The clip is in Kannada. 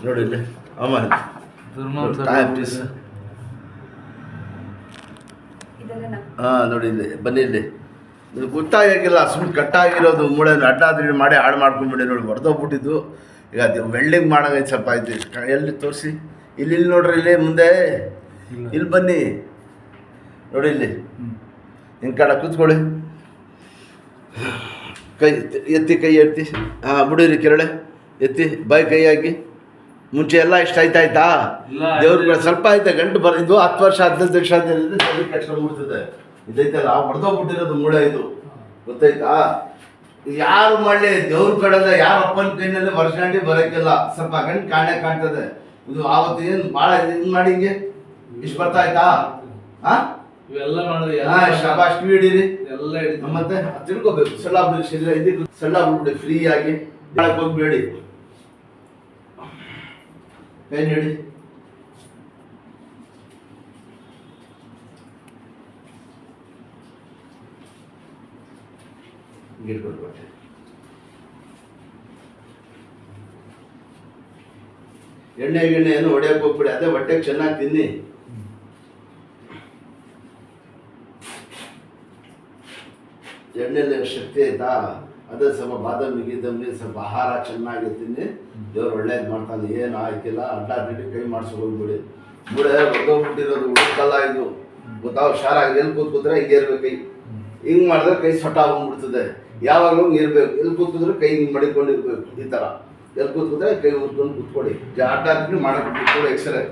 ನೋಡಿ ಇಲ್ಲಿ ಅಮ್ಮ ಪ್ಲೀಸ್. ಹಾಂ ನೋಡಿ ಇಲ್ಲಿ ಬನ್ನಿ ಇಲ್ಲಿ. ಇದು ಗೊತ್ತಾಗಿಲ್ಲ, ಸುಮ್ಮನೆ ಕಟ್ಟಾಗಿರೋದು ಮೂಳೆ ಅಡ್ಡಾದ್ರಿ ಮಾಡಿ ಹಾಳು ಮಾಡ್ಕೊಂಡ್ಬಿಡಿ. ನೋಡಿ ಹೊಡೆದೋಗ್ಬಿಟ್ಟಿದ್ದು. ಈಗ ಅದು ವೆಲ್ಡಿಂಗ್ ಮಾಡೋಂಗೈತೆ ಸ್ವಲ್ಪ ಆಯ್ತು. ಎಲ್ಲಿ ತೋರಿಸಿ, ಇಲ್ಲಿ ನೋಡ್ರಿ, ಇಲ್ಲಿ ಮುಂದೆ ಇಲ್ಲಿ ಬನ್ನಿ ನೋಡಿ ಇಲ್ಲಿ. ಹಿಂಗೆ ಕಡೆ ಕೂತ್ಕೊಳ್ಳಿ, ಕೈ ಎತ್ತಿ, ಕೈ ಎತ್ತಿ. ಹಾಂ ಬಿಡಿರಿ ಕೆರಳೆ ಎತ್ತಿ, ಬಾಯಿ ಕೈ ಹಾಕಿ. ಮುಂಚೆ ಎಲ್ಲ ಇಷ್ಟ ಆಯ್ತಾ? ದೇವ್ರ ಸ್ವಲ್ಪ ಆಯ್ತಾ ಗಂಟು ಇದು 10 ವರ್ಷ 15 ವರ್ಷ ಆದ್ಮೇಲೆ ಸರಿ ಕಟ್ಕೊಂಡ್ಬಿಡ್ತದೆ. ಇದೈತಲ್ಲ ಹೊಡೆದೋಗ್ಬಿಟ್ಟಿರೋದು ಮೂಳೆ ಇದು, ಗೊತ್ತಾಯ್ತಾ? ಯಾರು ಮಾಡಲಿ ದೇವ್ರ ಕಡೆಲ್ಲ ಯಾರ ಅಪ್ಪನ ಕೈನಲ್ಲಿ ಬರ್ಸ್ಕೊಂಡು ಬರೋಕ್ಕಿಲ್ಲ. ಸ್ವಲ್ಪ ಗಂಟು ಕಾಣ್ತದೆ ಇದು. ಆವತ್ತು ಏನು ಭಾಳ ಇದು ಮಾಡಿ ಹಿಂಗೆ ಇಷ್ಟು ಬರ್ತಾ ಆಯ್ತಾ? ಹಾಂ ಇವೆಲ್ಲ ಮಾಡಿದ್ರೆ ಶಬಾಷ್ ಹಿಡೀರಿ ಎಲ್ಲ ಹಿಡಿ. ಮತ್ತೆ ತಿಳ್ಕೊಬೇಕು. ಸಣ್ಣ ಬಿಡಿ, ಇದಕ್ಕೆ ಸಣ್ಣ ಬಿಡ್ಬಿಡಿ ಫ್ರೀ ಆಗಿ. ಹೇಳಕ್ ಹೋಗ್ಬೇಡಿ, ಕೈ ನೀಡಿ. ಇಟ್ಕೊಳ್ಬೇಡಿ. ಎಣ್ಣೆ ಏನು ಹೊಡೆಯಕ್ಕೆ ಹೋಗ್ಬಿಡಿ. ಅದೇ ಹೊಟ್ಟೆಗೆ ಚೆನ್ನಾಗಿ ತಿನ್ನಿ. ಎಣ್ಣೆಯಲ್ಲಿ ಶಕ್ತಿ ಆಯ್ತಾ? ಅದೇ ಸ್ವಲ್ಪ ಬಾದಾಮಿ ಗೀದಾಮಿ ಸ್ವಲ್ಪ ಆಹಾರ ಚೆನ್ನಾಗಿ ತಿನ್ನಿ. ದೇವ್ರು ಒಳ್ಳೇದು ಮಾಡ್ತಾನೆ. ಏನು ಆಯ್ತಿಲ್ಲ, ಅಡ್ಡ ಕೈ ಮಾಡಿಸ್ಕೊಂಡ್ಬಿಡಿ. ಮೂಳೆ ಹೊಡೆದೋಗ್ಬಿಟ್ಟಿರೋದು ಹುಡುಕಲ್ಲ ಇದು, ಗೊತ್ತಾವ? ಹುಷಾರಾಗಿ ಎಲ್ಲಿ ಕೂತ್ಕೂತ್ರೆ ಹಿಂಗೆ ಇರ್ಬೇಕು. ಕೈ ಹಿಂಗೆ ಮಾಡಿದ್ರೆ ಕೈ ಸೊಟ್ಟ ಬಂದ್ಬಿಡ್ತದೆ. ಯಾವಾಗಲೂ ಹಿಂಗೆ ಇರಬೇಕು. ಎಲ್ಲಿ ಕೂತ್ಕಿದ್ರೆ ಕೈ ಹಿಂಗೆ ಮಡಿಕೊಂಡಿರ್ಬೇಕು. ಈ ಥರ ಎಲ್ಲಿ ಕೂತ್ಕಿದ್ರೆ ಕೈ ಉರ್ಕೊಂಡು ಕೂತ್ಕೊಳ್ಳಿ. ಅಡ್ಡ ಮಾಡಕ್ಕೆ ಕೂತ್ಕೊಳ್ಳಿ. ಎಕ್ಸ್ರೇ